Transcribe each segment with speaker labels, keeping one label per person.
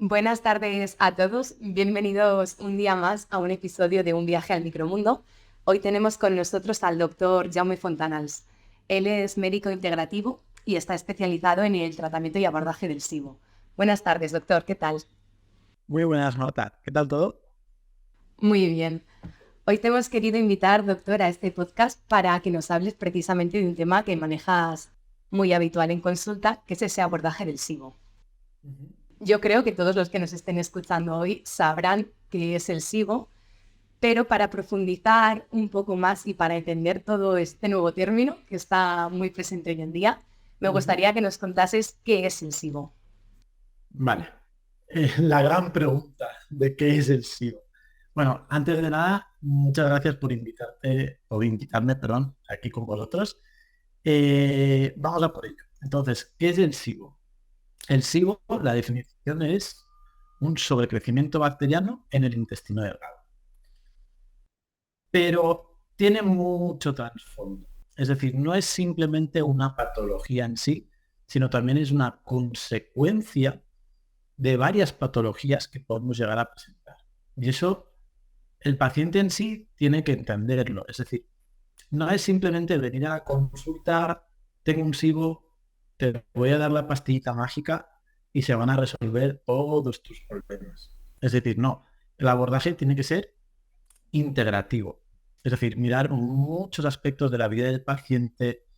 Speaker 1: Buenas tardes a todos, bienvenidos un día más a un episodio de Un viaje al micromundo. Hoy tenemos con nosotros al doctor Jaume Fontanals. Él es médico integrativo y está especializado en el tratamiento y abordaje del SIBO. Buenas tardes, doctor, ¿qué tal?
Speaker 2: Muy buenas notas. ¿Qué tal todo?
Speaker 1: Muy bien. Hoy te hemos querido invitar, doctor, a este podcast para que nos hables precisamente de un tema que manejas muy habitual en consulta, que es ese abordaje del SIBO.
Speaker 2: Ujú.
Speaker 1: Yo creo que todos los que nos estén escuchando hoy sabrán qué es el SIBO, pero para profundizar un poco más y para entender todo este nuevo término que está muy presente hoy en día, me
Speaker 2: Ujú.
Speaker 1: gustaría que nos contases qué es el SIBO.
Speaker 2: Vale. La gran pregunta de qué es el SEO. Bueno, antes de nada, muchas gracias por invitarme, perdón, aquí con vosotros. Vamos a por ello. Entonces, ¿qué es el SIBO? El SIBO, la definición es un sobrecrecimiento bacteriano en el intestino delgado. Pero tiene mucho trasfondo. Es decir, no es simplemente una patología en sí, sino también es una consecuencia de varias patologías que podemos llegar a presentar. Y eso el paciente en sí tiene que entenderlo. Es decir, no es simplemente venir a la consulta, tengo un SIBO, te voy a dar la pastillita mágica y se van a resolver todos tus problemas. Es decir, no, el abordaje tiene que ser integrativo. Es decir, mirar muchos aspectos de la vida del paciente,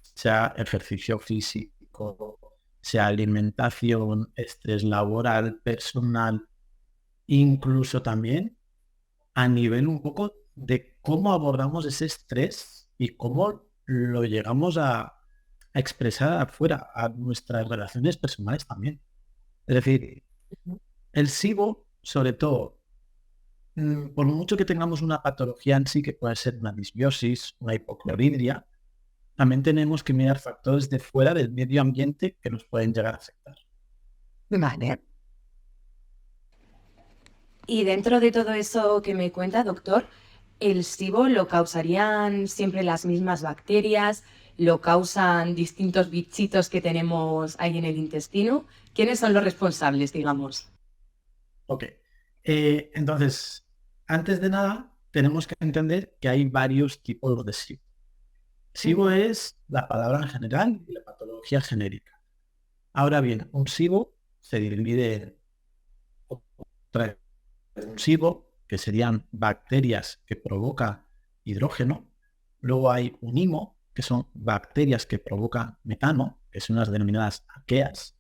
Speaker 2: sea ejercicio físico, sea alimentación, estrés laboral, personal, incluso también a nivel un poco de cómo abordamos ese estrés y cómo lo llegamos a expresar afuera, a nuestras relaciones personales también. Es decir, el SIBO, sobre todo, por mucho que tengamos una patología en sí, que puede ser una disbiosis, una hipocloridria, también tenemos que mirar factores de fuera del medio ambiente que nos pueden llegar a afectar.
Speaker 1: Vale. Y dentro de todo eso que me cuenta, doctor, ¿el SIBO lo causarían siempre las mismas bacterias? ¿Lo causan distintos bichitos que tenemos ahí en el intestino? ¿Quiénes son los responsables, digamos?
Speaker 2: Ok. Entonces, antes de nada, tenemos que entender que hay varios tipos de SIBO. SIBO es la palabra en general y la patología genérica. Ahora bien, un SIBO se divide en un SIBO, que serían bacterias que provocan hidrógeno. Luego hay un IMO, que son bacterias que provocan metano, que son las denominadas arqueas.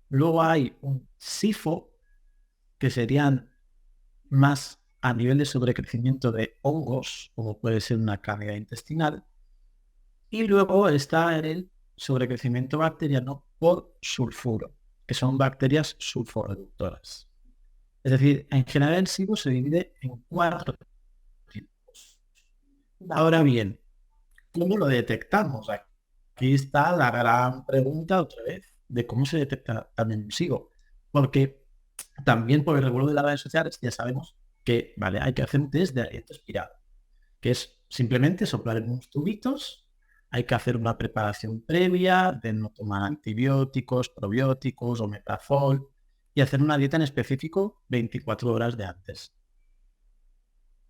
Speaker 2: Luego hay un SIFO, que serían más a nivel de sobrecrecimiento de hongos, como puede ser una cándida intestinal. Y luego está el sobrecrecimiento bacteriano por sulfuro, que son bacterias sulforeductoras. Es decir, en general el SIBO se divide en 4 tipos. Ahora bien, ¿cómo lo detectamos? Aquí está la gran pregunta otra vez de cómo se detecta también un SIBO. Porque también por el revuelo de las redes sociales ya sabemos que vale, hay que hacer un test de aliento expirado, que es simplemente soplar en unos tubitos, hay que hacer una preparación previa de no tomar antibióticos, probióticos, omeprazol y hacer una dieta en específico 24 horas de antes.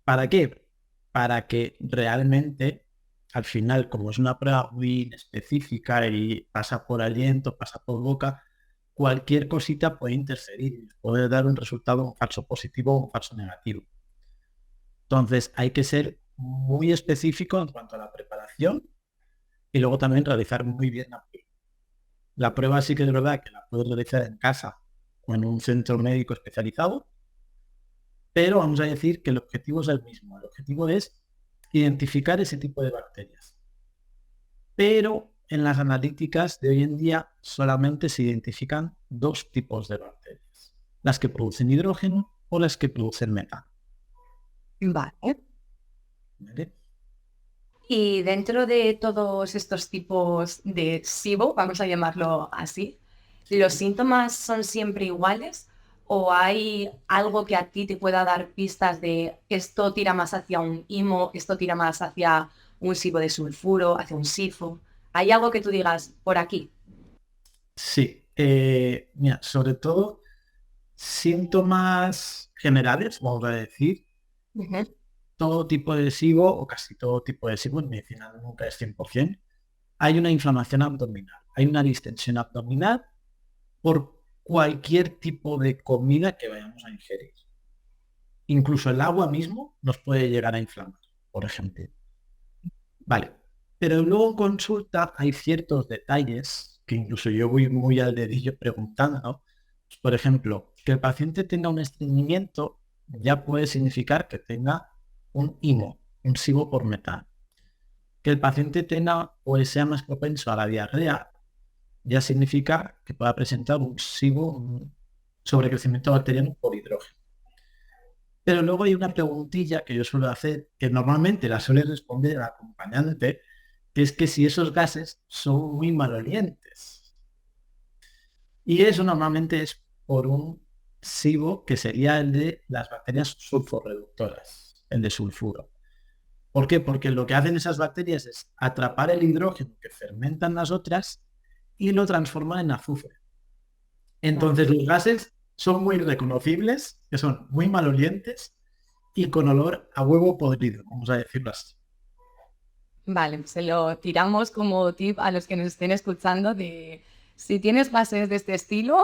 Speaker 2: ¿Para qué? Para que realmente, al final, como es una prueba muy específica y pasa por aliento, pasa por boca, cualquier cosita puede interferir, puede dar un resultado, un falso positivo o un falso negativo. Entonces, hay que ser muy específico en cuanto a la preparación y luego también realizar muy bien la prueba. La prueba sí que es verdad que la puedes realizar en casa o en un centro médico especializado, pero vamos a decir que el objetivo es el mismo. El objetivo es identificar ese tipo de bacterias. Pero en las analíticas de hoy en día solamente se identifican dos tipos de bacterias. Las que producen hidrógeno o las que producen metano.
Speaker 1: Vale.
Speaker 2: ¿Vale?
Speaker 1: Y dentro de todos estos tipos de SIBO, vamos a llamarlo así, ¿los
Speaker 2: Sí.
Speaker 1: síntomas son siempre iguales o hay algo que a ti te pueda dar pistas de esto tira más hacia un IMO, esto tira más hacia un SIBO de sulfuro, hacia un SIFO? ¿Hay algo que tú digas por aquí?
Speaker 2: Sí. Mira, sobre todo Síntomas generales, vamos a decir,
Speaker 1: Ujú.
Speaker 2: todo tipo de SIBO o casi todo tipo de SIBO en medicina nunca es 100%. Hay una inflamación abdominal, hay una distensión abdominal por cualquier tipo de comida que vayamos a ingerir. Incluso el agua mismo nos puede llegar a inflamar, por ejemplo. Vale, pero luego en consulta hay ciertos detalles que incluso yo voy muy al dedillo preguntando, ¿no? Por ejemplo, que el paciente tenga un estreñimiento ya puede significar que tenga un IMO, un SIBO por metano. Que el paciente tenga o sea más propenso a la diarrea ya significa que pueda presentar un SIBO, un sobrecrecimiento bacteriano por hidrógeno. Pero luego hay una preguntilla que yo suelo hacer, que normalmente la suele responder el acompañante, que es que si esos gases son muy malolientes. Y eso normalmente es por un SIBO que sería el de las bacterias sulforreductoras, el de sulfuro. ¿Por qué? Porque lo que hacen esas bacterias es atrapar el hidrógeno que fermentan las otras y lo transforman en azufre. Entonces los gases son muy reconocibles, que son muy malolientes y con olor a huevo podrido, vamos a decirlo así.
Speaker 1: Vale, se lo tiramos como tip a los que nos estén escuchando de si tienes bases de este estilo,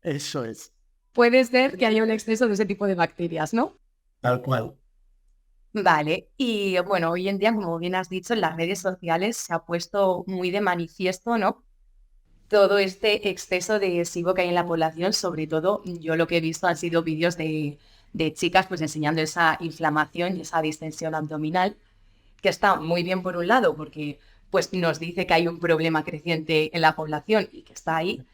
Speaker 2: Eso es,
Speaker 1: puede ser que haya un exceso de ese tipo de bacterias, ¿no?
Speaker 2: tal cual.
Speaker 1: Vale, y bueno, hoy en día, como bien has dicho, en las redes sociales se ha puesto muy de manifiesto, ¿no? Todo este exceso de SIBO que hay en la población, sobre todo yo lo que he visto han sido vídeos de chicas pues enseñando esa inflamación y esa distensión abdominal, que está muy bien por un lado, porque pues nos dice que hay un problema creciente en la población y que está ahí,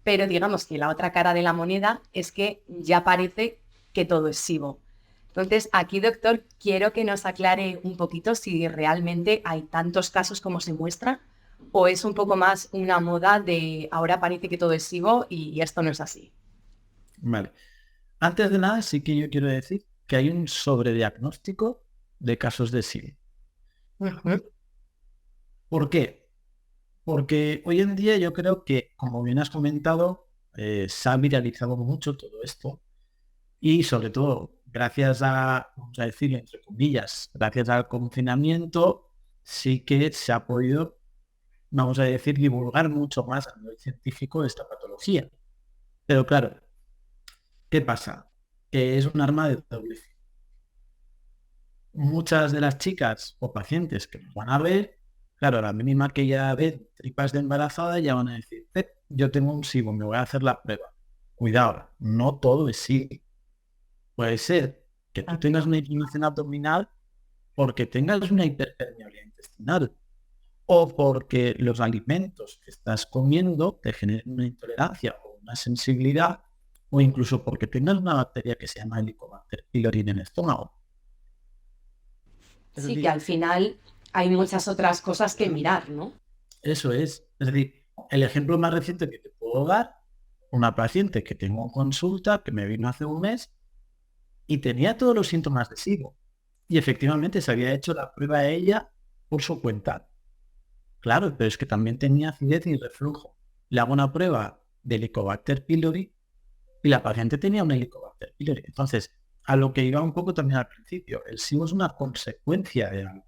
Speaker 1: pero digamos que la otra cara de la moneda es que ya parece que todo es SIBO. Entonces, aquí, doctor, quiero que nos aclare un poquito si realmente hay tantos casos como se muestra o es un poco más una moda de ahora parece que todo es SIBO y esto no es así.
Speaker 2: Vale. Antes de nada, sí que yo quiero decir que hay un sobrediagnóstico de casos de SIDA.
Speaker 1: Ujú.
Speaker 2: ¿Por qué? Porque hoy en día yo creo que, como bien has comentado, se ha viralizado mucho todo esto y sobre todo gracias a, vamos a decir, entre comillas, gracias al confinamiento, sí que se ha podido, vamos a decir, divulgar mucho más a nivel científico esta patología. Pero claro, ¿qué pasa? Que es un arma de doble filo. Muchas de las chicas o pacientes que nos van a ver, claro, a la mínima que ya ven tripas de embarazada, ya van a decir, yo tengo un SIBO, me voy a hacer la prueba. Cuidado, no todo es SIBO. Puede ser que tú tengas una inflamación abdominal porque tengas una hiperpermeabilidad intestinal o porque los alimentos que estás comiendo te generen una intolerancia o una sensibilidad o incluso porque tengas una bacteria que se llama Helicobacter pylori en el estómago. Es
Speaker 1: Sí, que
Speaker 2: decir,
Speaker 1: al final hay muchas otras cosas que mirar, ¿no?
Speaker 2: eso es. Es decir, el ejemplo más reciente que te puedo dar, una paciente que tengo en consulta, que me vino hace un mes y tenía todos los síntomas de SIBO. Y efectivamente se había hecho la prueba a ella por su cuenta. Claro, pero es que también tenía acidez y reflujo. Le hago una prueba de Helicobacter pylori y la paciente tenía un Helicobacter pylori. Entonces, a lo que iba un poco también al principio, el SIBO es una consecuencia de algo.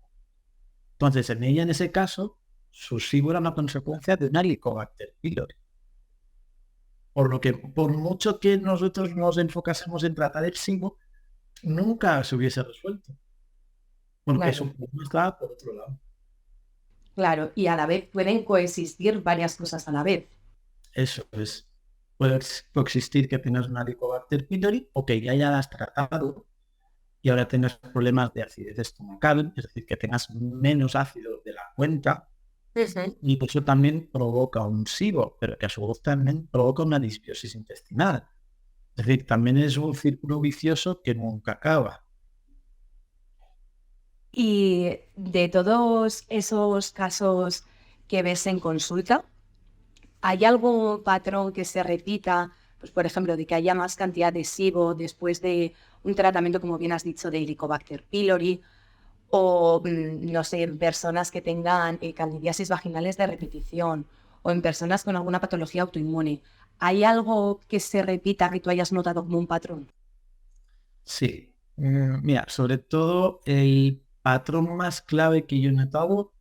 Speaker 2: Entonces, en ella, en ese caso, su SIBO era una consecuencia de un Helicobacter pylori. Por lo que, por mucho que nosotros nos enfocásemos en tratar el SIBO, nunca se hubiese resuelto. Porque
Speaker 1: Claro,
Speaker 2: su problema está por otro lado.
Speaker 1: claro, y a la vez pueden coexistir varias cosas a la vez.
Speaker 2: Eso es. Puede coexistir que tengas un Helicobacter pylori o que ya hayas tratado y ahora tengas problemas de acidez estomacal, es decir, que tengas menos ácido de la cuenta
Speaker 1: Ujú.
Speaker 2: y eso también provoca un SIBO, pero que a su vez también provoca una disbiosis intestinal. Es decir, también es un círculo vicioso que nunca acaba.
Speaker 1: Y de todos esos casos que ves en consulta, ¿hay algún patrón que se repita? Pues, por ejemplo, de que haya más cantidad de SIBO después de un tratamiento, como bien has dicho, de Helicobacter pylori, o, no sé, en personas que tengan candidiasis vaginales de repetición, o en personas con alguna patología autoinmune. ¿Hay algo que se repita que tú hayas notado como un patrón?
Speaker 2: Sí. Mira, sobre todo el patrón más clave que yo he notado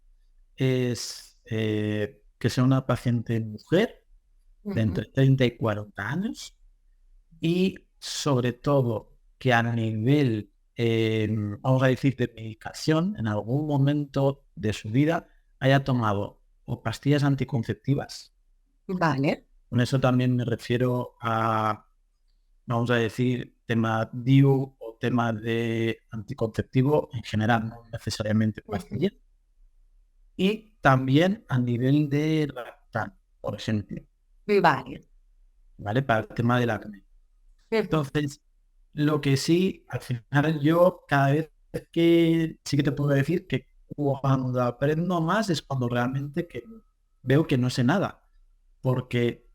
Speaker 2: es que sea una paciente mujer de
Speaker 1: Ujú.
Speaker 2: entre 30 y 40 años y sobre todo que a nivel, vamos a decir, de medicación, en algún momento de su vida haya tomado o pastillas anticonceptivas.
Speaker 1: Vale.
Speaker 2: Con eso también me refiero a, vamos a decir, tema DIU o tema de anticonceptivo en general, no necesariamente
Speaker 1: Ujú.
Speaker 2: pastilla. Y también a nivel de Ractan, por ejemplo,
Speaker 1: Vale.
Speaker 2: ¿vale? Para el tema del acné.
Speaker 1: Ujú.
Speaker 2: Entonces, lo que sí, al final yo cada vez que sí que te puedo decir que cuando aprendo más es cuando realmente que veo que no sé nada. Porque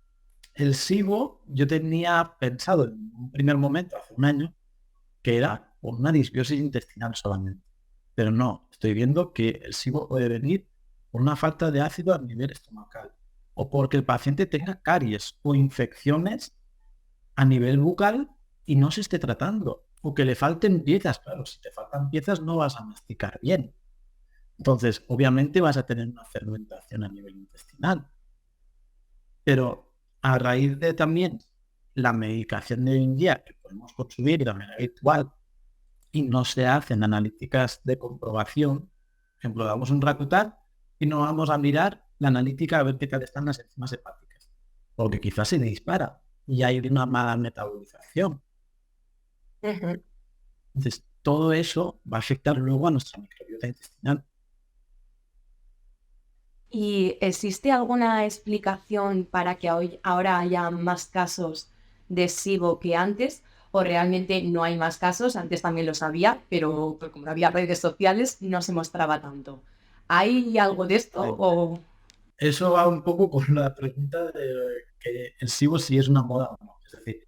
Speaker 2: el SIBO yo tenía pensado en un primer momento, hace un año, que era por una disbiosis intestinal solamente. Pero no, estoy viendo que el SIBO puede venir por una falta de ácido a nivel estomacal o porque el paciente tenga caries o infecciones a nivel bucal y no se esté tratando o que le falten piezas. Claro, si te faltan piezas no vas a masticar bien. Entonces, obviamente vas a tener una fermentación a nivel intestinal. Pero a raíz de también la medicación de hoy en día que podemos consumir de manera habitual y no se hacen analíticas de comprobación, por ejemplo, damos un Racutan y no vamos a mirar la analítica a ver qué tal están las enzimas hepáticas, porque quizás se dispara y hay una mala metabolización.
Speaker 1: Ujú.
Speaker 2: Entonces, todo eso va a afectar luego a nuestra microbiota intestinal.
Speaker 1: ¿Y existe alguna explicación para que ahora haya más casos de SIBO que antes? ¿O realmente no hay más casos? Antes también lo sabía, pero pues, como no había redes sociales no se mostraba tanto. ¿Hay algo de esto? O...
Speaker 2: Eso va un poco con la pregunta de que el SIBO si es una moda o no. Es decir,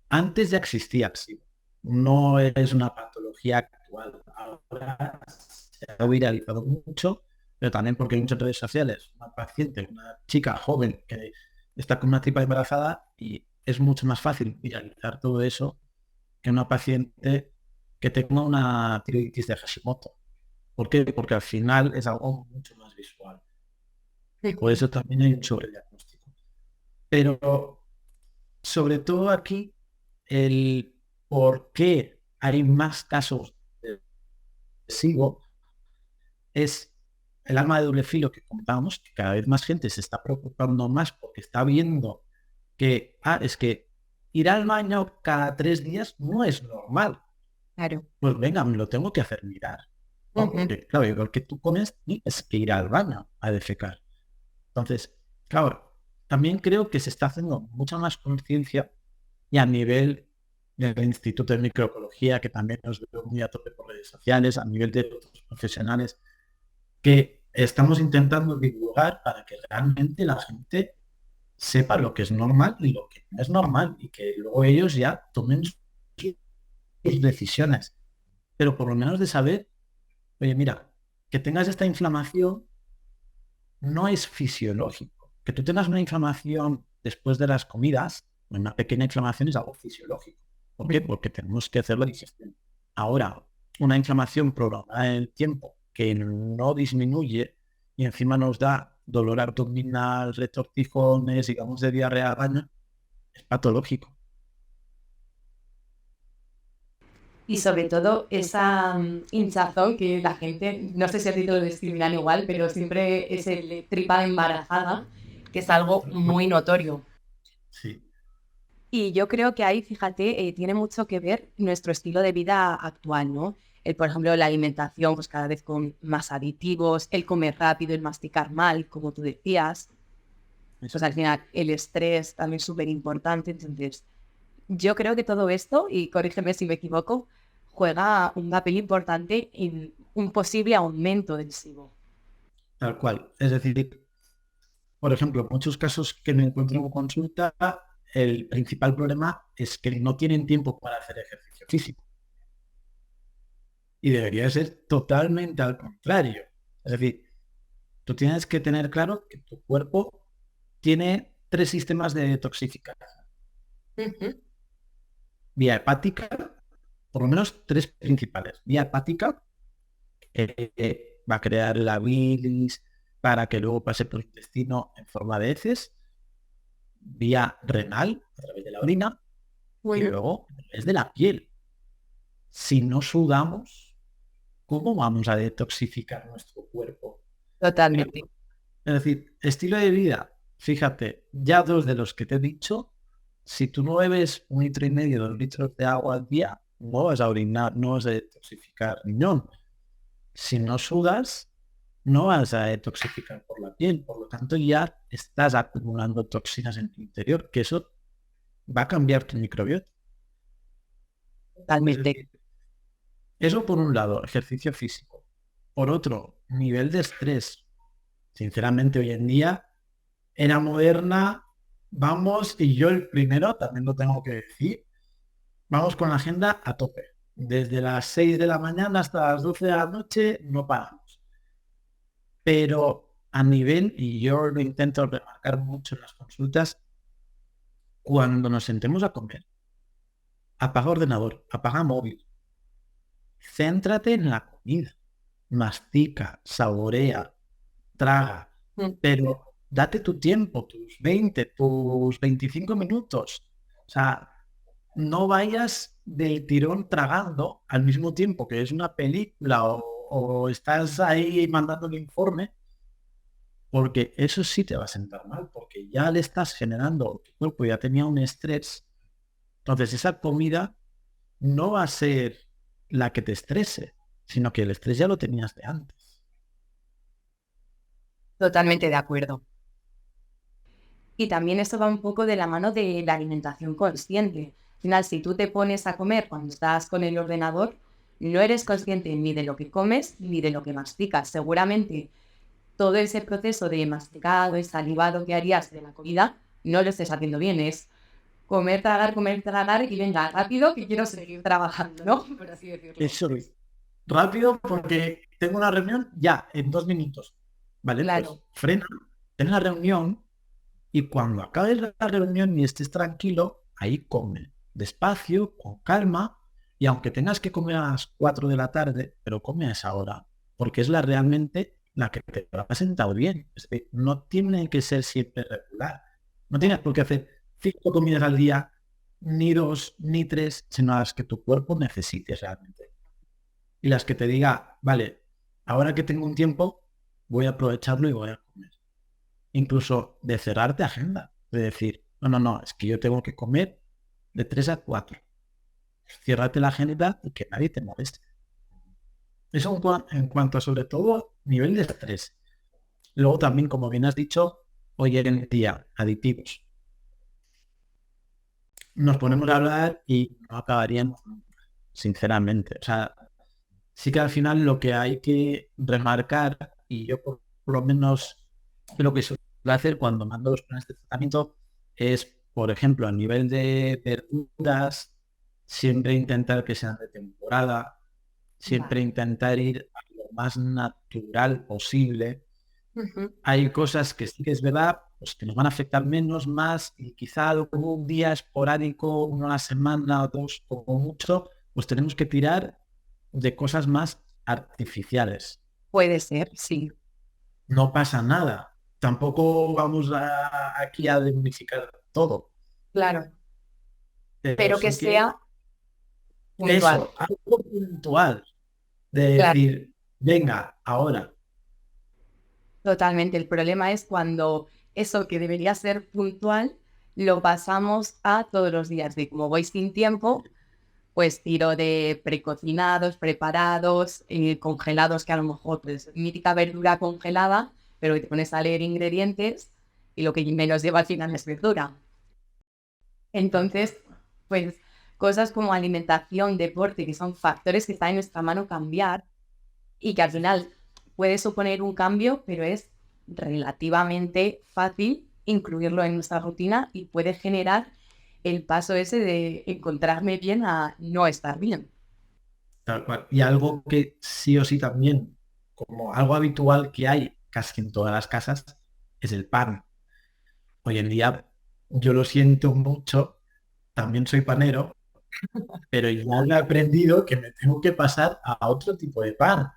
Speaker 2: antes ya existía el SIBO. No es una patología actual. Ahora se ha viralizado mucho, pero también porque hay muchas redes sociales. Una paciente, una chica joven que está con una tripa embarazada y es mucho más fácil viralizar todo eso que una paciente que tenga una tiroiditis de Hashimoto. ¿Por qué? Porque al final es algo mucho más visual. Por eso también hay un sobrediagnóstico. Pero sobre todo aquí, el por qué hay más casos de SIBO es el arma de doble filo que comentábamos, que cada vez más gente se está preocupando más porque está viendo que, es que ir al baño cada 3 días no es normal.
Speaker 1: Claro.
Speaker 2: Pues venga, me lo tengo que hacer mirar, ¿no?
Speaker 1: Ujú.
Speaker 2: Porque, claro, igual que tú comes, tienes que ir al baño a defecar. Entonces, claro, también creo que se está haciendo mucha más conciencia y a nivel del Instituto de Microecología, que también nos veo muy a tope por redes sociales, a nivel de otros profesionales, que estamos intentando divulgar para que realmente la gente sepa lo que es normal y lo que no es normal y que luego ellos ya tomen sus decisiones. Pero por lo menos de saber, oye, mira, que tengas esta inflamación no es fisiológico. Que tú tengas una inflamación después de las comidas, una pequeña inflamación es algo fisiológico. ¿Por qué? Porque tenemos que hacer la digestión. Ahora, una inflamación prolongada en el tiempo que no disminuye y encima nos da dolor abdominal, retortijones, digamos de diarrea, baño, es patológico.
Speaker 1: Y sobre todo esa hinchazón que la gente, no sé si a ti te lo describirán igual, pero siempre es el tripa embarazada, que es algo muy notorio.
Speaker 2: Sí,
Speaker 1: Y yo creo que ahí, fíjate, tiene mucho que ver nuestro estilo de vida actual, ¿no? Por ejemplo, la alimentación, pues cada vez con más aditivos, el comer rápido, el masticar mal, como tú decías. Pues
Speaker 2: eso
Speaker 1: al
Speaker 2: es.
Speaker 1: final el estrés también es súper importante. Entonces, yo creo que todo esto, y corrígeme si me equivoco, juega un papel importante en un posible aumento del SIBO.
Speaker 2: Tal cual. Es decir, por ejemplo, en muchos casos que me encuentro en consulta, el principal problema es que no tienen tiempo para hacer ejercicio físico. Y debería ser totalmente al contrario. Es decir, tú tienes que tener claro que tu cuerpo tiene tres sistemas de detoxificación.
Speaker 1: Ujú.
Speaker 2: Vía hepática, por lo menos tres principales. Vía hepática, va a crear la bilis para que luego pase por el intestino en forma de heces. Vía renal, a través de la orina, y
Speaker 1: Bueno,
Speaker 2: luego a través de la piel. Si no sudamos, ¿cómo vamos a detoxificar nuestro cuerpo?
Speaker 1: totalmente.
Speaker 2: Es decir, estilo de vida, fíjate, ya dos de los que te he dicho, si tú no bebes 1,5 litros, 2 litros de agua al día, no vas a orinar, no vas a detoxificar riñón. Si no sudas, no vas a detoxificar por la piel, por lo tanto ya estás acumulando toxinas en tu interior, que eso va a cambiar tu microbiota. Es
Speaker 1: Totalmente.
Speaker 2: decir, eso por un lado, ejercicio físico. Por otro, nivel de estrés. Sinceramente, hoy en día, era moderna, vamos, y yo el primero, también lo tengo que decir, vamos con la agenda a tope. Desde las 6 de la mañana hasta las 12 de la noche no paramos. Pero a nivel, y yo lo intento remarcar mucho en las consultas, cuando nos sentemos a comer, apaga ordenador, apaga móvil, céntrate en la comida, mastica, saborea, traga,
Speaker 1: Mm.
Speaker 2: pero date tu tiempo, tus 20, tus 25 minutos. O sea, no vayas del tirón tragando al mismo tiempo que es una película o estás ahí mandando el informe, porque eso sí te va a sentar mal, porque ya le estás generando, tu cuerpo ya tenía un estrés, entonces esa comida no va a ser la que te estrese, sino que el estrés ya lo tenías de antes.
Speaker 1: Totalmente de acuerdo. Y también esto va un poco de la mano de la alimentación consciente. Al final, si tú te pones a comer cuando estás con el ordenador, no eres consciente ni de lo que comes ni de lo que masticas. Seguramente todo ese proceso de masticado y salivado que harías de la comida no lo estés haciendo bien. Es comer, tragar y venga, rápido que quiero seguir trabajando, ¿no? Por así decirlo.
Speaker 2: Eso es rápido porque tengo una reunión ya en 2 minutos. Vale, pues
Speaker 1: Claro.
Speaker 2: frena, ten la reunión y cuando acabes la reunión y estés tranquilo, ahí come. Despacio, con calma, y aunque tengas que comer a las 4 de la tarde, pero come a esa hora, porque es la realmente la que te va a sentar bien. Es decir, no tiene que ser siempre regular. No tienes por qué hacer 5 comidas al día, ni 2, ni 3, sino las que tu cuerpo necesite realmente. Y las que te diga, vale, ahora que tengo un tiempo, voy a aprovecharlo y voy a comer. Incluso de cerrarte agenda, de decir, no, no, no, es que yo tengo que comer de 3 a 4. Ciérrate la agenda y que nadie te moleste. Eso en cuanto a sobre todo nivel de estrés. Luego también, como bien has dicho, hoy en día, aditivos. Nos ponemos a hablar y no acabaríamos, sinceramente. O sea, sí que al final lo que hay que remarcar, y yo por lo menos lo que suelo hacer cuando mando los planes de tratamiento es, por ejemplo, a nivel de verduras, siempre intentar que sean de temporada, siempre
Speaker 1: Vale.
Speaker 2: intentar ir a lo más natural posible.
Speaker 1: Ujú.
Speaker 2: Hay cosas que sí que es verdad, pues que nos van a afectar menos, más, y quizá un día esporádico, una semana o dos, como mucho, pues tenemos que tirar de cosas más artificiales.
Speaker 1: Puede ser, sí.
Speaker 2: No pasa nada. Tampoco vamos aquí a demonificar todo.
Speaker 1: Claro.
Speaker 2: Pero
Speaker 1: Pero que
Speaker 2: sí que
Speaker 1: sea puntual.
Speaker 2: eso, algo puntual. De
Speaker 1: Claro.
Speaker 2: decir, venga, ahora.
Speaker 1: Totalmente. El problema es cuando eso que debería ser puntual lo pasamos a todos los días. De como voy sin tiempo, pues tiro de precocinados, preparados, congelados, que a lo mejor pues mítica verdura congelada, pero que te pones a leer ingredientes y lo que menos lleva al final es verdura. Entonces, pues cosas como alimentación, deporte, que son factores que están en nuestra mano cambiar y que al final puede suponer un cambio, pero es relativamente fácil incluirlo en nuestra rutina y puede generar el paso ese de encontrarme bien a no estar bien.
Speaker 2: Tal cual. Y algo que sí o sí también, como algo habitual que hay casi en todas las casas, es el pan. hoy en día, yo lo siento mucho, también soy panero, pero ya he aprendido que me tengo que pasar a otro tipo de pan.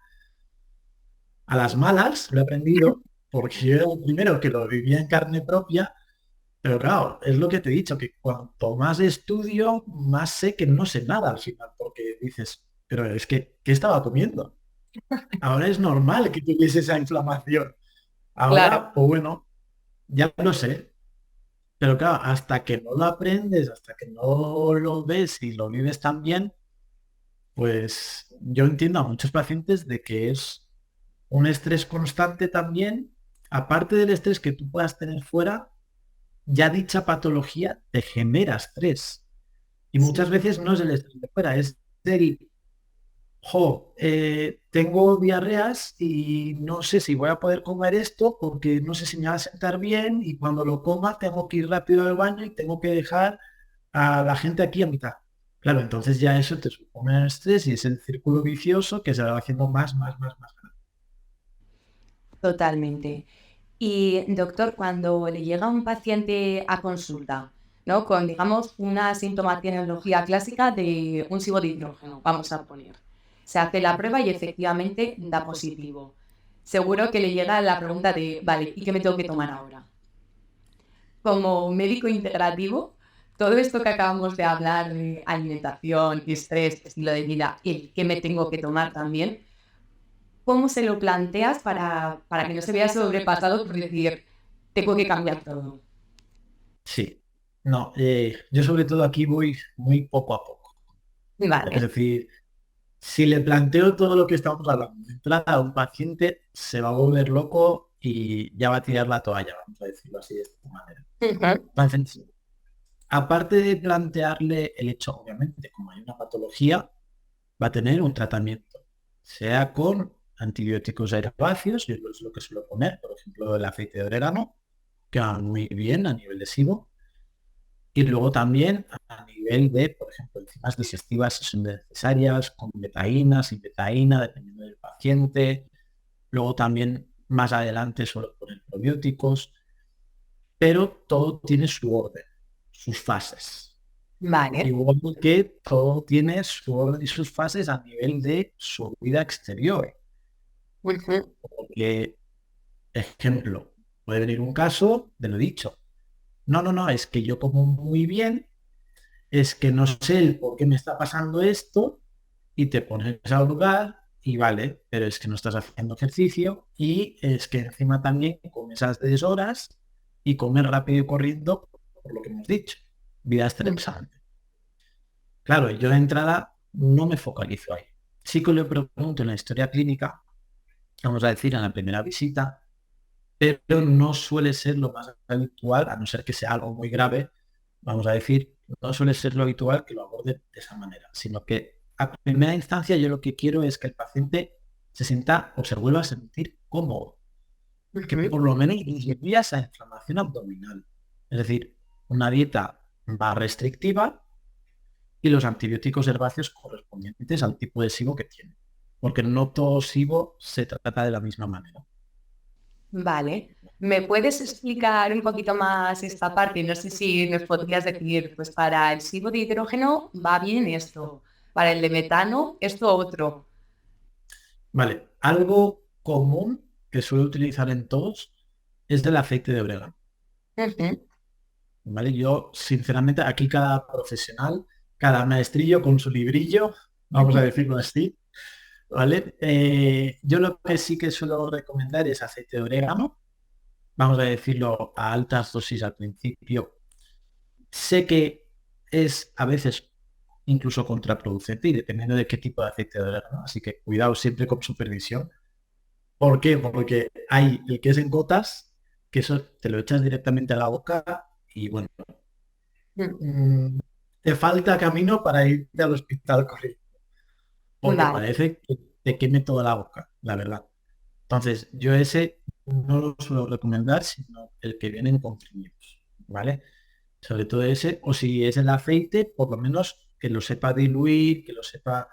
Speaker 2: A las malas lo he aprendido porque yo era el primero que lo vivía en carne propia, pero claro, es lo que te he dicho, que cuanto más estudio, más sé que no sé nada al final, porque dices, pero es que, ¿qué estaba comiendo? Ahora es normal que tuviese esa inflamación.
Speaker 1: Claro.
Speaker 2: Ahora, pues bueno, ya lo sé. Pero claro, hasta que no lo aprendes, hasta que no lo ves y lo vives tan bien, pues yo entiendo a muchos pacientes de que es un estrés constante también, aparte del estrés que tú puedas tener fuera, ya dicha patología te genera estrés. Y muchas
Speaker 1: Sí.
Speaker 2: veces no es el estrés de fuera, es el, tengo diarreas y no sé si voy a poder comer esto porque no sé si me va a sentar bien y cuando lo coma tengo que ir rápido al baño y tengo que dejar a la gente aquí a mitad. Claro, entonces ya eso te supone estrés y es el círculo vicioso que se va haciendo más.
Speaker 1: Totalmente. Y doctor, cuando le llega un paciente a consulta, ¿no? Con, digamos, una sintomatología clásica de un SIBO de hidrógeno, vamos a poner. Se hace la prueba y efectivamente da positivo. Seguro que le llega la pregunta de, vale, ¿y qué me tengo que tomar ahora? Como médico integrativo, todo esto que acabamos de hablar de alimentación, estrés, estilo de vida y el qué me tengo que tomar también, ¿cómo se lo planteas para que no se vea sobrepasado por decir, tengo que cambiar todo?
Speaker 2: Sí, no, yo sobre todo aquí voy muy poco a poco. Es
Speaker 1: Vale.
Speaker 2: decir, si le planteo todo lo que estamos hablando de entrada a un paciente, se va a volver loco y ya va a tirar la toalla, vamos a decirlo así de esta manera.
Speaker 1: Ujú.
Speaker 2: Entonces, aparte de plantearle el hecho, obviamente, como hay una patología, va a tener un tratamiento, sea con antibióticos herbáceos, yo es lo que suelo poner, por ejemplo, el aceite de orégano, que va muy bien a nivel lesivo, y luego también a nivel de, por ejemplo, enzimas digestivas si son necesarias, con betaína, sin betaína, dependiendo del paciente. Luego también más adelante suelo poner probióticos, pero todo tiene su orden, sus fases.
Speaker 1: Vale.
Speaker 2: Igual que todo tiene su orden y sus fases a nivel de su vida exterior.
Speaker 1: Ujú.
Speaker 2: Porque, ejemplo, puede venir un caso de lo dicho. No, es que yo como muy bien, es que no sé el por qué me está pasando esto y te pones al lugar y vale, pero es que no estás haciendo ejercicio y es que encima también comes esas 3 horas y comes rápido y corriendo por lo que hemos dicho, vida estresante. Claro, yo de entrada no me focalizo ahí. Sí que le pregunto en la historia clínica, vamos a decir, en la primera visita, pero no suele ser lo más habitual, a no ser que sea algo muy grave, vamos a decir, no suele ser lo habitual que lo aborde de esa manera, sino que a primera instancia yo lo que quiero es que el paciente se sienta o se vuelva a sentir cómodo, que
Speaker 1: Ujú.
Speaker 2: por lo menos disminuya esa inflamación abdominal. Es decir, una dieta más restrictiva y los antibióticos herbáceos correspondientes al tipo de SIBO que tiene. Porque no todo SIBO se trata de la misma manera.
Speaker 1: Vale. ¿Me puedes explicar un poquito más esta parte? No sé si nos podrías decir, pues para el SIBO de hidrógeno va bien esto, para el de metano esto otro.
Speaker 2: Vale, algo común que suelo utilizar en todos es el aceite de orégano.
Speaker 1: Ujú.
Speaker 2: ¿Vale? Yo, sinceramente, aquí cada profesional, cada maestrillo con su librillo, vamos a decirlo así, ¿vale? Yo lo que sí que suelo recomendar es aceite de orégano, vamos a decirlo a altas dosis al principio. Sé que es a veces incluso contraproducente y dependiendo de qué tipo de aceite de orégano, así que cuidado siempre con supervisión. ¿Por qué? Porque hay el que es en gotas, que eso te lo echas directamente a la boca y bueno, mm, te falta camino para irte al hospital corriendo, porque
Speaker 1: Vale.
Speaker 2: parece que te queme toda la boca, la verdad. Entonces, yo ese no lo suelo recomendar, sino el que viene en comprimidos, ¿vale? Sobre todo ese, o si es el aceite, por lo menos que lo sepa diluir, que lo sepa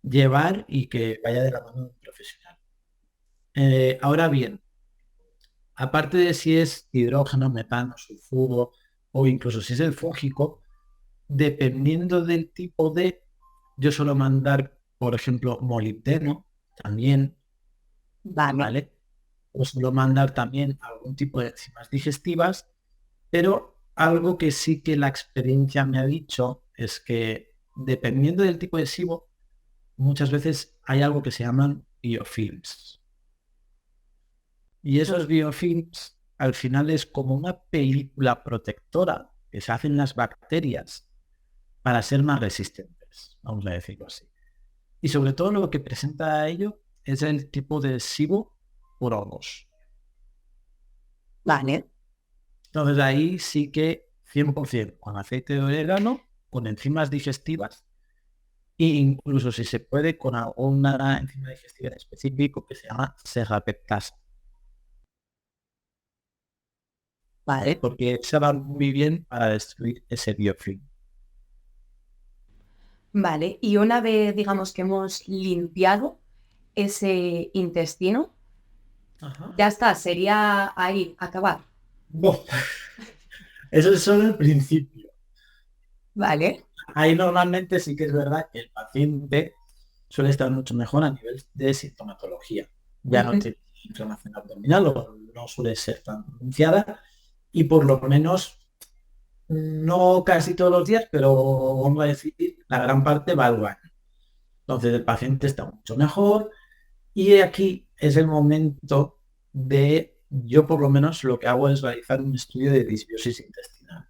Speaker 2: llevar y que vaya de la mano de un profesional. Ahora bien, aparte de si es hidrógeno, metano, sulfuro o incluso si es el fúngico, dependiendo del tipo de, yo suelo mandar, por ejemplo, molibdeno también,
Speaker 1: Vale.
Speaker 2: ¿vale? O suelo mandar también algún tipo de enzimas digestivas, pero algo que sí que la experiencia me ha dicho es que dependiendo del tipo de SIBO, muchas veces hay algo que se llaman biofilms. Y esos biofilms al final es como una película protectora que se hacen las bacterias para ser más resistentes, vamos a decirlo así. Y sobre todo lo que presenta a ello es el tipo de SIBO por hongos.
Speaker 1: Vale.
Speaker 2: Entonces ahí sí que 100% con aceite de orégano, con enzimas digestivas e incluso si se puede con alguna enzima digestiva en específico que se llama serrapeptasa.
Speaker 1: Vale.
Speaker 2: Porque se va muy bien para destruir ese biofilm.
Speaker 1: Vale. Y una vez, digamos, que hemos limpiado ese intestino,
Speaker 2: Ajá.
Speaker 1: ya está, sería ahí, acabar.
Speaker 2: Buah, eso es solo el principio.
Speaker 1: Vale.
Speaker 2: Ahí normalmente sí que es verdad que el paciente suele estar mucho mejor a nivel de sintomatología. Ya no
Speaker 1: Ujú.
Speaker 2: tiene inflamación abdominal o no suele ser tan pronunciada y por lo menos no casi todos los días, pero vamos a decir, la gran parte va al baño. Entonces el paciente está mucho mejor y aquí es el momento de, yo por lo menos lo que hago es realizar un estudio de disbiosis intestinal.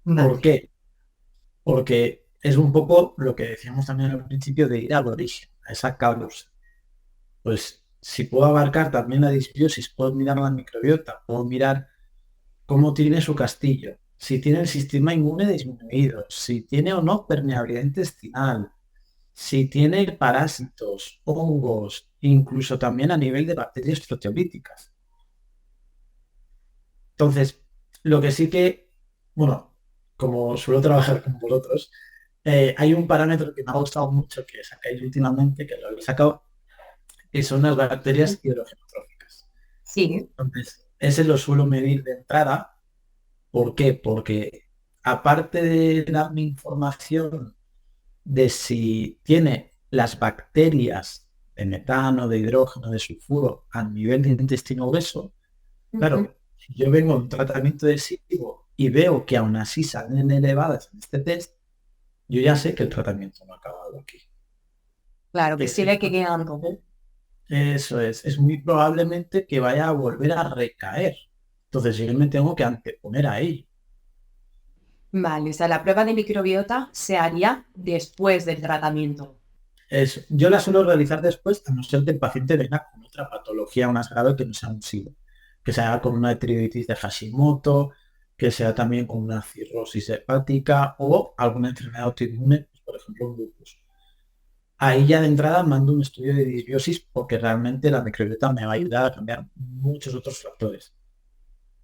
Speaker 2: ¿Por
Speaker 1: Vale.
Speaker 2: qué? Porque es un poco lo que decíamos también al principio de ir al origen, a esa causa. Pues si puedo abarcar también la disbiosis, puedo mirar la microbiota, puedo mirar cómo tiene su castillo, si tiene el sistema inmune disminuido, si tiene o no permeabilidad intestinal, si tiene parásitos, hongos, incluso también a nivel de bacterias proteolíticas. Entonces, lo que sí que, bueno, como suelo trabajar con vosotros, hay un parámetro que me ha gustado mucho que sacáis últimamente, que lo he sacado, que son las bacterias hidrogenotróficas.
Speaker 1: Sí.
Speaker 2: Entonces, ese lo suelo medir de entrada. ¿Por qué? Porque aparte de darme información de si tiene las bacterias de metano, de hidrógeno, de sulfuro a nivel de intestino grueso,
Speaker 1: Ujú.
Speaker 2: claro, si yo vengo a un tratamiento de SIBO y veo que aún así salen elevadas en este test, yo ya sé que el tratamiento no ha acabado aquí.
Speaker 1: Claro, que
Speaker 2: Que
Speaker 1: sigue quedando.
Speaker 2: eso es muy probablemente que vaya a volver a recaer. Entonces yo me tengo que anteponer a ello.
Speaker 1: Vale, o sea, la prueba de microbiota se haría después del tratamiento.
Speaker 2: Yo la suelo realizar después, a no ser que el paciente venga con otra patología más grave que no sea un SIBO, que sea con una tiroiditis de Hashimoto, que sea también con una cirrosis hepática o alguna enfermedad autoinmune, pues, por ejemplo, un lupus. Ahí ya de entrada mando un estudio de disbiosis porque realmente la microbiota me va a ayudar a cambiar muchos otros factores.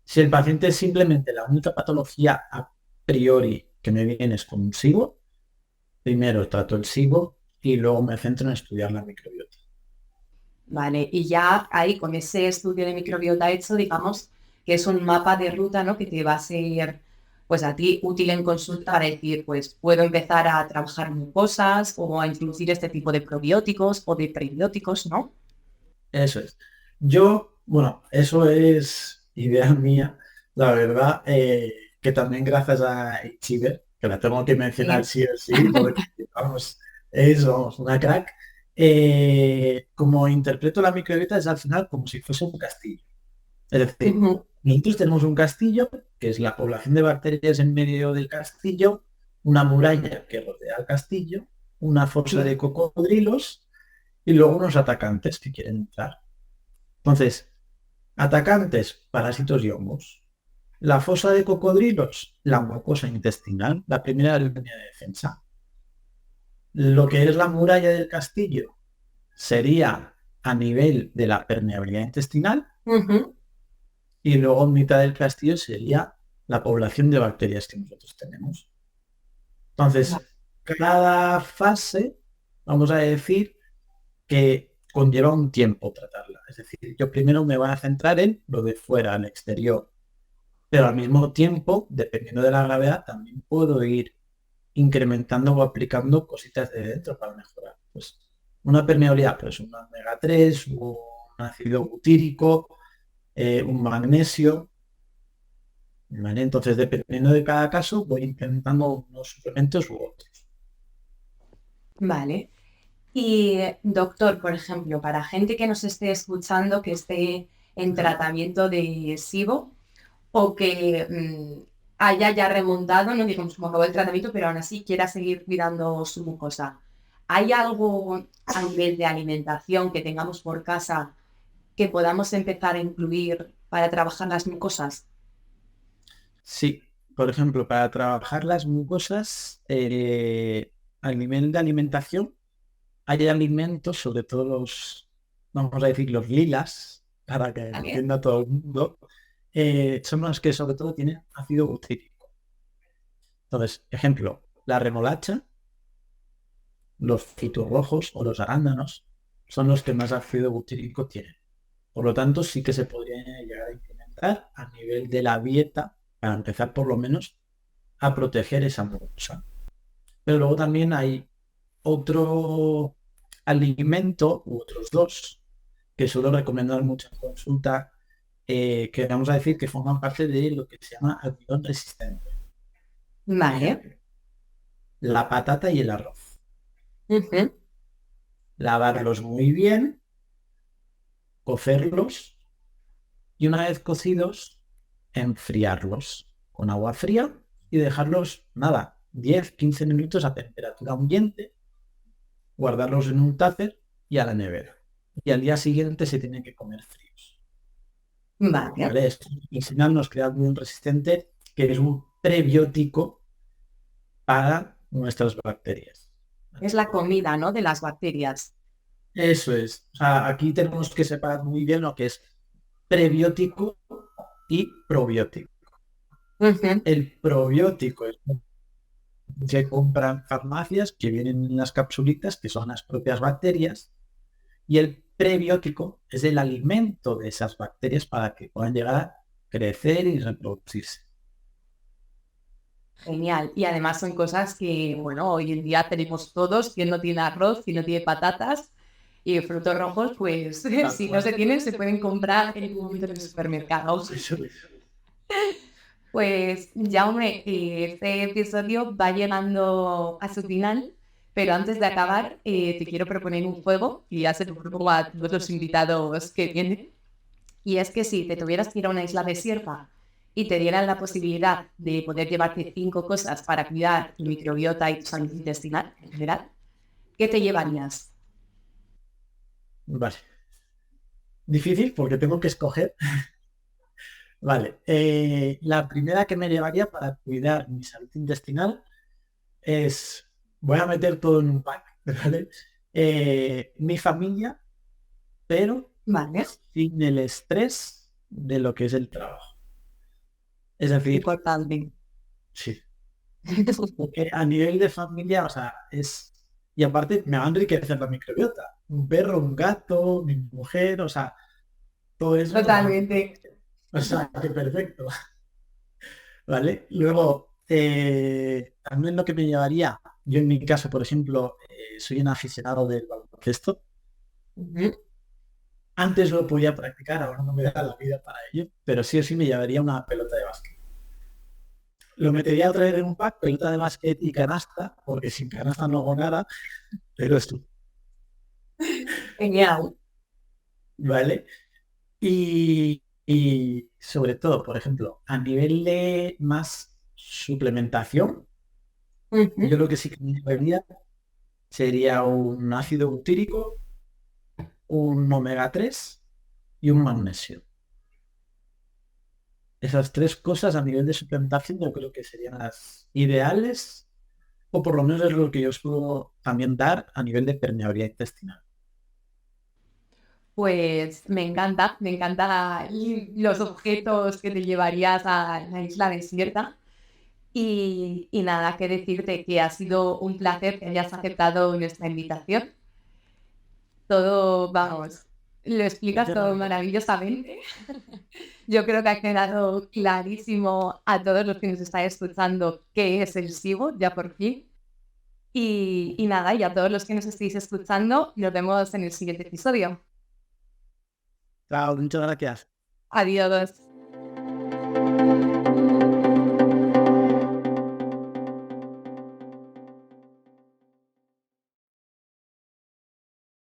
Speaker 2: Si el paciente es simplemente la única patología a priori que me viene es con un SIBO, primero trato el SIBO y luego me centro en estudiar la microbiota.
Speaker 1: Vale, y ya ahí con ese estudio de microbiota hecho, digamos que es un mapa de ruta, ¿no? Que te va a ser, pues a ti útil en consulta para decir, pues puedo empezar a trabajar en cosas o a introducir este tipo de probióticos o de prebióticos, ¿no?
Speaker 2: Eso es. Yo, bueno, eso es idea mía, la verdad, que también gracias a Chiver, que la tengo que mencionar
Speaker 1: Sí.
Speaker 2: sí o sí, porque vamos, es vamos, una crack. Como interpreto la microbiota es al final como si fuese un castillo. Es decir,
Speaker 1: Ujú.
Speaker 2: nosotros tenemos un castillo, que es la población de bacterias en medio del castillo, una muralla que rodea el castillo, una fosa de cocodrilos y luego unos atacantes que quieren entrar. Entonces, atacantes, parásitos y hongos. La fosa de cocodrilos, la mucosa intestinal, la primera línea de defensa. Lo que es la muralla del castillo sería a nivel de la permeabilidad intestinal
Speaker 1: Ujú.
Speaker 2: y luego en mitad del castillo sería la población de bacterias que nosotros tenemos. Entonces, cada fase, vamos a decir que conlleva un tiempo tratarla. Es decir, yo primero me voy a centrar en lo de fuera, en el exterior, pero al mismo tiempo, dependiendo de la gravedad, también puedo ir incrementando o aplicando cositas de dentro para mejorar. Pues una permeabilidad, pues un omega 3, un ácido butírico, un magnesio. ¿Vale? Entonces, dependiendo de cada caso, voy implementando unos suplementos u otros.
Speaker 1: Vale. Y doctor, por ejemplo, para gente que nos esté escuchando, que esté en tratamiento de SIBO o que haya ya remontado, no digamos como acabó el tratamiento, pero aún así quiera seguir cuidando su mucosa. ¿Hay algo a nivel de alimentación que tengamos por casa que podamos empezar a incluir para trabajar las mucosas?
Speaker 2: Sí, por ejemplo, para trabajar las mucosas, al nivel de alimentación, hay alimentos, sobre todo los, vamos a decir, los lilas, para que
Speaker 1: ¿Vale?
Speaker 2: entienda todo el mundo, son los que sobre todo tienen ácido butírico. Entonces, ejemplo, la remolacha, los frutos rojos o los arándanos son los que más ácido butírico tienen. Por lo tanto, sí que se podría llegar a implementar a nivel de la dieta, para empezar por lo menos a proteger esa mucosa. Pero luego también hay otro alimento, u otros dos, que suelo recomendar mucho en consulta, que vamos a decir que forman parte de lo que se llama almidón resistente.
Speaker 1: Vale.
Speaker 2: La patata y el arroz.
Speaker 1: Ujú.
Speaker 2: Lavarlos muy bien, cocerlos y una vez cocidos, enfriarlos con agua fría y dejarlos, nada, 10-15 minutos a temperatura ambiente, guardarlos en un tupper y a la nevera. Y al día siguiente se tienen que comer fríos.
Speaker 1: Vale.
Speaker 2: ¿Vale? Esto medicinal nos crea un resistente que es un prebiótico para nuestras bacterias.
Speaker 1: Es la comida, ¿no? De las bacterias.
Speaker 2: Eso es. O sea, aquí tenemos que separar muy bien lo que es prebiótico y probiótico.
Speaker 1: Ujú.
Speaker 2: El probiótico es que compran farmacias que vienen en las capsulitas, que son las propias bacterias, y el prebiótico es el alimento de esas bacterias para que puedan llegar a crecer y reproducirse.
Speaker 1: Genial. Y además son cosas que, bueno, hoy en día tenemos todos. Quien no tiene arroz, quien no tiene patatas y frutos rojos, pues si no se tienen, se pueden comprar en un momento en el supermercado.
Speaker 2: Eso es.
Speaker 1: Pues, Jaume, este episodio va llegando a su final, pero antes de acabar, te quiero proponer un juego y ya se lo propongo a todos los invitados que vienen. Y es que si te tuvieras que ir a una isla desierta y te dieran la posibilidad de poder llevarte 5 cosas para cuidar tu microbiota y tu salud intestinal en general, ¿qué te llevarías?
Speaker 2: Vale. Difícil porque tengo que escoger. Vale. La primera que me llevaría para cuidar mi salud intestinal es, voy a meter todo en un pack, ¿vale? Mi familia, pero
Speaker 1: Vale,
Speaker 2: sin el estrés de lo que es el trabajo. Es decir,
Speaker 1: importante.
Speaker 2: sí, porque a nivel de familia, o sea, es... Y aparte me va a enriquecer la microbiota. Un perro, un gato, mi mujer, o sea, todo eso,
Speaker 1: Totalmente.
Speaker 2: o sea, que perfecto, ¿vale? Luego, también lo que me llevaría, yo en mi caso, por ejemplo, soy un aficionado del baloncesto.
Speaker 1: Ujú.
Speaker 2: Antes lo podía practicar, ahora no me da la vida para ello, pero sí o sí me llevaría una pelota de básquet. Lo metería otra vez en un pack, pelota de básquet y canasta, porque sin canasta no hago nada, pero esto,
Speaker 1: Genial.
Speaker 2: ¿vale? Y sobre todo, por ejemplo, a nivel de más suplementación,
Speaker 1: Ujú.
Speaker 2: yo lo que sí que me llevaría sería un ácido butírico, un omega 3 y un magnesio. Esas tres cosas a nivel de suplementación yo creo que serían las ideales, o por lo menos es lo que yo os puedo también dar a nivel de permeabilidad intestinal.
Speaker 1: Pues me encanta los objetos que te llevarías a la isla desierta. Y nada, que decirte que ha sido un placer que hayas aceptado nuestra invitación. Todo, vamos, lo explicas todo maravillosamente. Yo creo que ha quedado clarísimo a todos los que nos estáis escuchando qué es el SIBO, ya por fin. Y nada, y a todos los que nos estéis escuchando, nos vemos en el siguiente episodio.
Speaker 2: Chao, muchas gracias.
Speaker 1: Adiós.